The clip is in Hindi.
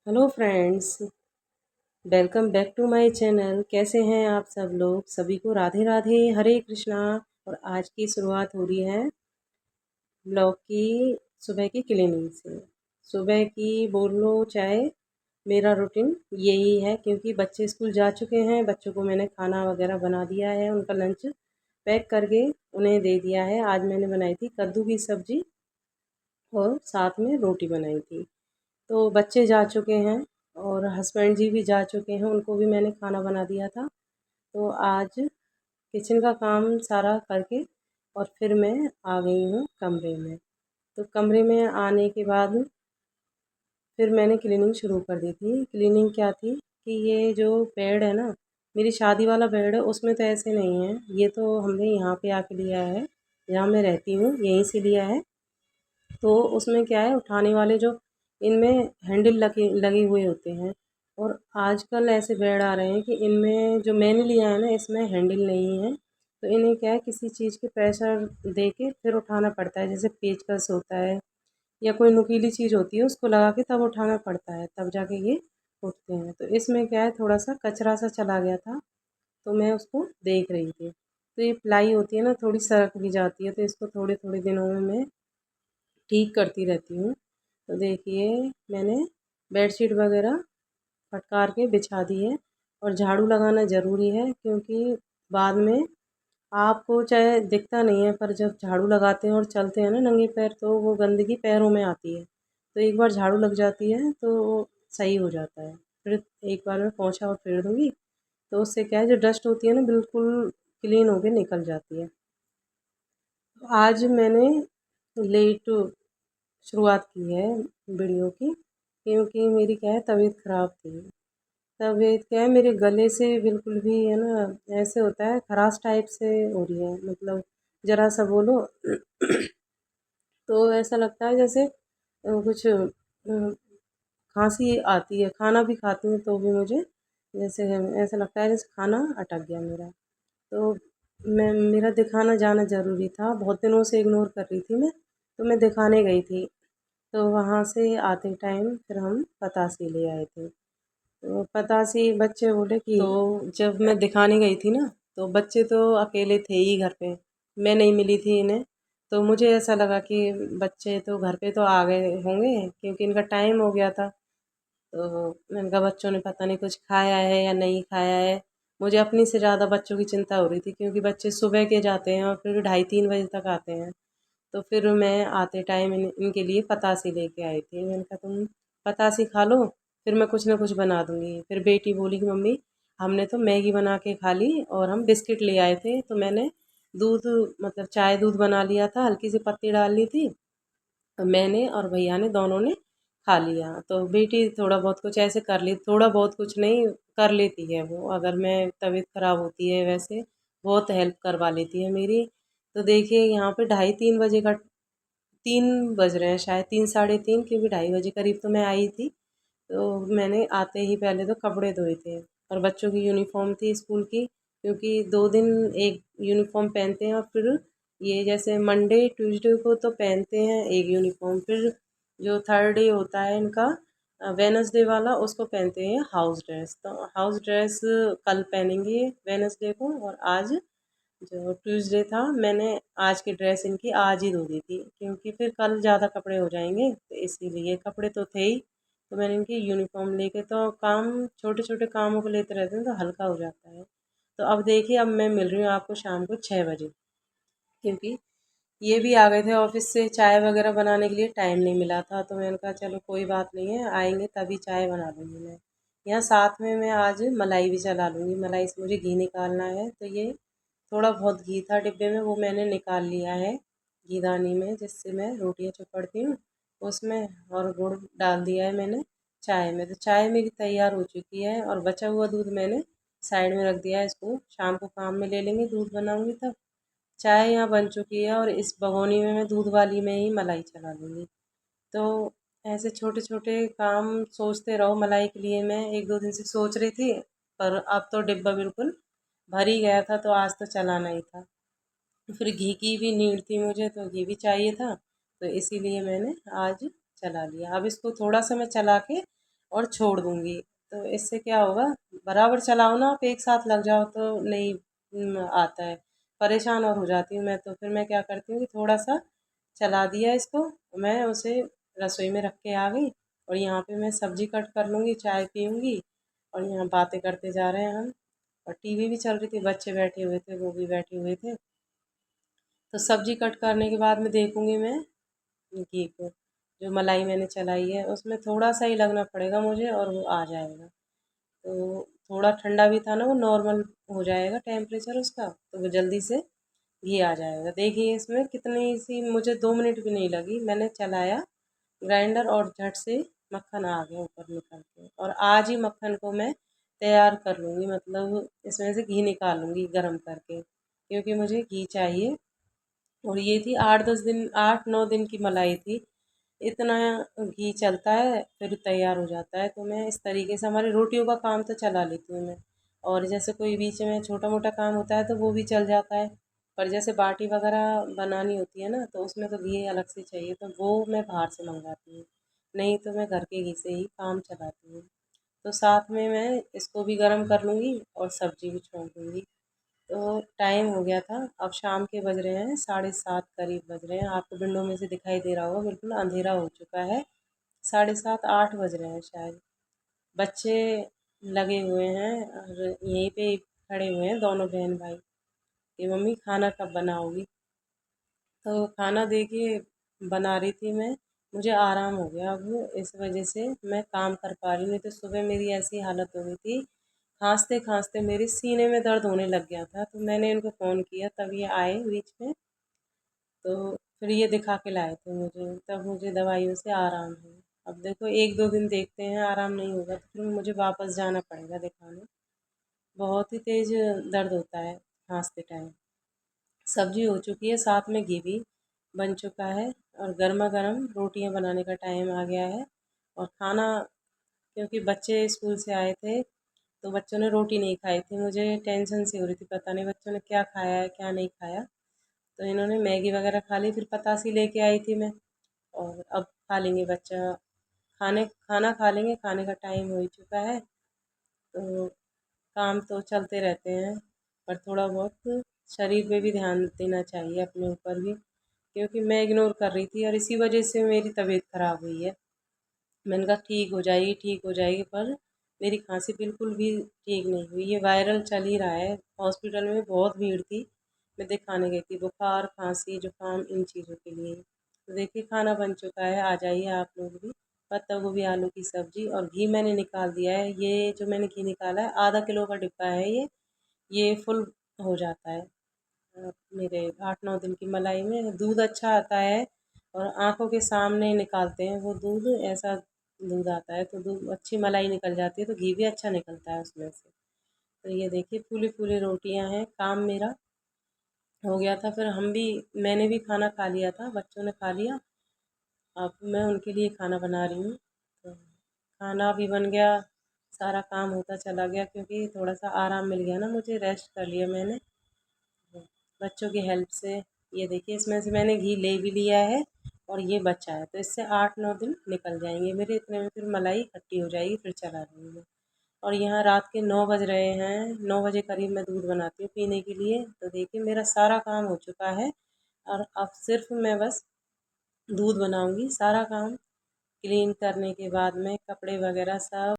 Hello friends, welcome back to my channel. कैसे हैं आप सब लोग? सभी को राधे राधे, हरे कृष्णा। और आज की शुरुआत हो रही है ब्लॉग की सुबह की क्लीनिंग से। सुबह की बोल लो चाहे मेरा रूटीन यही है, क्योंकि बच्चे स्कूल जा चुके हैं। बच्चों को मैंने खाना वगैरह बना दिया है, उनका लंच पैक करके उन्हें दे दिया है। आज मैंने बनाई थी कद्दू की सब्ज़ी और साथ में रोटी बनाई थी। तो बच्चे जा चुके हैं और हस्बैंड जी भी जा चुके हैं, उनको भी मैंने खाना बना दिया था। तो आज किचन का काम सारा करके और फिर मैं आ गई हूँ कमरे में। तो कमरे में आने के बाद फिर मैंने क्लीनिंग शुरू कर दी थी। क्लीनिंग क्या थी कि ये जो बेड है ना, मेरी शादी वाला बेड है, उसमें तो ऐसे नहीं है। ये तो हमने यहाँ पे आके लिया है, जहाँ मैं रहती हूँ यहीं से लिया है। तो उसमें क्या है, उठाने वाले जो इनमें हैंडल लगे लगे हुए होते हैं। और आजकल ऐसे बेड आ रहे हैं कि इनमें जो मैंने लिया है ना, इसमें हैंडल नहीं है। तो इन्हें क्या है, किसी चीज़ के प्रेशर दे के फिर उठाना पड़ता है। जैसे पेचकस होता है या कोई नुकीली चीज़ होती है, उसको लगा के तब उठाना पड़ता है, तब जाके ये उठते हैं। तो इसमें क्या है, थोड़ा सा कचरा सा चला गया था, तो मैं उसको देख रही थी। तो ये प्लाई होती है ना, थोड़ी सरक भी जाती है, तो इसको थोड़े थोड़े दिनों में मैं ठीक करती रहती हूँ। तो देखिए, मैंने बेडशीट वगैरह फटकार के बिछा दी है। और झाड़ू लगाना ज़रूरी है, क्योंकि बाद में आपको चाहे दिखता नहीं है, पर जब झाड़ू लगाते हैं और चलते हैं ना नंगे पैर, तो वो गंदगी पैरों में आती है। तो एक बार झाड़ू लग जाती है तो वो सही हो जाता है। फिर एक बार मैं पोंछा और फेर दूँगी, तो उससे क्या है, जो डस्ट होती है ना, बिल्कुल क्लीन होके निकल जाती है। तो आज मैंने लेट शुरुआत की है वीडियो की, क्योंकि मेरी क्या है, तबीयत ख़राब थी। तबीयत क्या है, मेरे गले से बिल्कुल भी है ना, ऐसे होता है खराश टाइप से हो रही है। मतलब ज़रा सा बोलो तो ऐसा लगता है जैसे कुछ खांसी आती है। खाना भी खाती हूँ तो भी मुझे जैसे ऐसा लगता है जैसे खाना अटक गया मेरा। तो मैं मेरा दिखाना जाना ज़रूरी था, बहुत दिनों से इग्नोर कर रही थी मैं। तो मैं दिखाने गई थी, तो वहाँ से आते टाइम फिर हम पतासे ले आए थे। तो पतासे बच्चे बोले कि, तो जब मैं दिखाने गई थी ना, तो बच्चे तो अकेले थे ही घर पे, मैं नहीं मिली थी इन्हें। तो मुझे ऐसा लगा कि बच्चे तो घर पे तो आ गए होंगे, क्योंकि इनका टाइम हो गया था। तो मैंने कहा बच्चों ने पता नहीं कुछ खाया है या नहीं खाया है। मुझे अपनी से ज़्यादा बच्चों की चिंता हो रही थी, क्योंकि बच्चे सुबह के जाते हैं और फिर 2:30-3 बजे तक आते हैं। तो फिर मैं आते टाइम इनके लिए पतासे लेके आई थी। मैंने कहा तुम पतासे खा लो, फिर मैं कुछ ना कुछ बना दूँगी। फिर बेटी बोली कि मम्मी, हमने तो मैगी बना के खा ली और हम बिस्किट ले आए थे। तो मैंने दूध, मतलब चाय दूध बना लिया था, हल्की सी पत्ती डाल ली थी। तो मैंने और भैया ने दोनों ने खा लिया। तो बेटी थोड़ा बहुत कुछ ऐसे कर ली, थोड़ा बहुत कुछ नहीं कर लेती है वो। अगर मैं तबीयत ख़राब होती है वैसे बहुत हेल्प करवा लेती है मेरी। तो देखिए यहाँ पे 2:30-3 बजे का, 3 बज रहे हैं शायद, 3 साढ़े 3, क्योंकि 2:30 बजे करीब तो मैं आई थी। तो मैंने आते ही पहले तो कपड़े धोए थे और बच्चों की यूनिफ़ॉर्म थी स्कूल की, क्योंकि 2 दिन एक यूनिफ़ॉर्म पहनते हैं और फिर ये जैसे मंडे ट्यूसडे को तो पहनते हैं एक यूनिफ़ॉर्म, फिर जो थर्ड डे होता है इनका वेडनेसडे वाला, उसको पहनते हैं हाउस ड्रेस। तो हाउस ड्रेस कल पहनेंगे वेडनेसडे को, और आज जो ट्यूसडे था, मैंने आज की ड्रेस इनकी आज ही धो दी थी, क्योंकि फिर कल ज़्यादा कपड़े हो जाएंगे, तो इसीलिए कपड़े तो थे ही। तो मैंने इनकी यूनिफ़ॉर्म लेके, तो काम छोटे छोटे कामों को लेते रहते हैं तो हल्का हो जाता है। तो अब देखिए, अब मैं मिल रही हूँ आपको शाम को 6 बजे, क्योंकि ये भी आ गए थे ऑफिस से। चाय वगैरह बनाने के लिए टाइम नहीं मिला था, तो मैंने कहा चलो कोई बात नहीं है, आएंगे तभी चाय बना दूँगी मैं। यहाँ साथ में मैं आज मलाई भी चला लूँगी। मलाई से मुझे घी निकालना है, तो ये थोड़ा बहुत घी था डिब्बे में, वो मैंने निकाल लिया है घीदानी में, जिससे मैं रोटियाँ चुपड़ती हूँ उसमें। और गुड़ डाल दिया है मैंने चाय में। तो चाय मेरी तैयार हो चुकी है, और बचा हुआ दूध मैंने साइड में रख दिया है। इसको शाम को काम में ले लेंगे, दूध बनाऊँगी तब। चाय यहाँ बन चुकी है, और इस भगोनी में मैं दूध वाली में ही मलाई चला लूँगी। तो ऐसे छोटे छोटे काम सोचते रहो। मलाई के लिए मैं 1-2 दिन से सोच रही थी, पर अब तो डिब्बा बिल्कुल भर ही गया था, तो आज तो चलाना ही था। फिर घी की भी नीड थी मुझे, तो घी भी चाहिए था, तो इसीलिए मैंने आज चला लिया। अब इसको थोड़ा सा मैं चला के और छोड़ दूँगी। तो इससे क्या होगा, बराबर चलाओ ना आप, एक साथ लग जाओ तो नहीं आता है। परेशान और हो जाती हूँ मैं, तो फिर मैं क्या करती हूँ कि थोड़ा-सा चला दिया इसको, मैं उसे रसोई में रख के आ गई और यहाँ पे मैं सब्ज़ी कट कर लूँगी, चाय पीऊँगी और यहाँ बातें करते जा रहे हैं हम। और टीवी भी चल रही थी, बच्चे बैठे हुए थे, वो भी बैठे हुए थे। तो सब्ज़ी कट करने के बाद में देखूँगी मैं घी को, जो मलाई मैंने चलाई है उसमें थोड़ा-सा ही लगना पड़ेगा मुझे और वो आ जाएगा। तो थोड़ा ठंडा भी था ना, वो नॉर्मल हो जाएगा टेम्परेचर उसका, तो वो जल्दी से घी आ जाएगा। देखिए इसमें कितनी सी, मुझे 2 मिनट भी नहीं लगी, मैंने चलाया ग्राइंडर और झट से मक्खन आ गया ऊपर निकल के। और आज ही मक्खन को मैं तैयार कर लूँगी, मतलब इसमें से घी निकाल लूँगी गरम करके, क्योंकि मुझे घी चाहिए। और ये थी 8-10 दिन, 8-9 दिन की मलाई थी। इतना घी चलता है फिर तैयार हो जाता है। तो मैं इस तरीके से, हमारी रोटियों का काम तो चला लेती हूँ मैं। और जैसे कोई बीच में छोटा मोटा काम होता है तो वो भी चल जाता है। पर जैसे बाटी वगैरह बनानी होती है ना, तो उसमें तो घी अलग से चाहिए, तो वो मैं बाहर से मंगाती हूँ। नहीं तो मैं घर के घी से ही काम चलाती हूँ। तो साथ में मैं इसको भी गर्म कर लूँगी और सब्जी भी छोंक दूँगी। तो टाइम हो गया था, अब शाम के बज रहे हैं 7:30 करीब बज रहे हैं। आपको विंडो में से दिखाई दे रहा होगा, बिल्कुल अंधेरा हो चुका है। 7:30-8 बज रहे हैं शायद। बच्चे लगे हुए हैं और यहीं पे खड़े हुए हैं दोनों बहन भाई कि मम्मी खाना कब बनाओगी। तो खाना देखिए बना रही थी मैं, मुझे आराम हो गया अब, इस वजह से मैं काम कर पा रही हूँ। नहीं तो सुबह मेरी ऐसी हालत हो गई थी, खांसते खांसते मेरे सीने में दर्द होने लग गया था। तो मैंने इनको फ़ोन किया, तब ये आए बीच में। तो फिर ये दिखा के लाए थे मुझे, तब मुझे दवाइयों से आराम है। अब देखो 1-2 दिन देखते हैं, आराम नहीं होगा तो फिर मुझे वापस जाना पड़ेगा दिखाने। बहुत ही तेज़ दर्द होता है खांसते टाइम। सब्जी हो चुकी है, साथ में घी भी बन चुका है और गर्मा गर्म रोटियां बनाने का टाइम आ गया है। और खाना, क्योंकि बच्चे स्कूल से आए थे तो बच्चों ने रोटी नहीं खाई थी, मुझे टेंशन सी हो रही थी, पता नहीं बच्चों ने क्या खाया है क्या नहीं खाया। तो इन्होंने मैगी वगैरह खा ली, फिर पतासी लेके आई थी मैं। और अब खा लेंगे बच्चा, खाना खा लेंगे, खाने का टाइम हो ही चुका है। तो काम तो चलते रहते हैं, पर थोड़ा बहुत शरीर पे भी ध्यान देना चाहिए, अपने ऊपर भी, क्योंकि मैं इग्नोर कर रही थी और इसी वजह से मेरी तबीयत ख़राब हुई है। मैंने कहा ठीक हो जाएगी, ठीक हो जाएगी, पर मेरी खांसी बिल्कुल भी ठीक नहीं हुई। ये वायरल चल ही रहा है, हॉस्पिटल में बहुत भीड़ थी, मैं दिखाने गई थी, बुखार खांसी जुकाम इन चीज़ों के लिए। तो देखिए खाना बन चुका है, आ जाइए आप लोग भी। पत्ता गोभी आलू की सब्ज़ी, और घी मैंने निकाल दिया है, ये जो मैंने घी निकाला है आधा किलो का डिब्बा है ये फुल हो जाता है। मेरे 8-9 दिन की मलाई में दूध अच्छा आता है, और आँखों के सामने निकालते हैं वो दूध, ऐसा दूध आता है, तो दूध अच्छी मलाई निकल जाती है, तो घी भी अच्छा निकलता है उसमें से। तो ये देखिए फूली फूली रोटियां हैं, काम मेरा हो गया था। फिर मैंने भी खाना खा लिया था, बच्चों ने खा लिया। अब मैं उनके लिए खाना बना रही हूँ। तो खाना भी बन गया, सारा काम होता चला गया, क्योंकि थोड़ा सा आराम मिल गया ना, मुझे रेस्ट कर लिया मैंने बच्चों की हेल्प से। ये देखिए इसमें से मैंने घी ले भी लिया है और ये बचा है, तो इससे 8-9 दिन निकल जाएंगे मेरे, इतने में फिर मलाई खट्टी हो जाएगी, फिर चला दूँगी। और यहाँ रात के 9 बज रहे हैं, 9 बजे करीब मैं दूध बनाती हूँ पीने के लिए। तो देखिए मेरा सारा काम हो चुका है और अब सिर्फ मैं बस दूध बनाऊँगी। सारा काम क्लीन करने के बाद में कपड़े वगैरह सब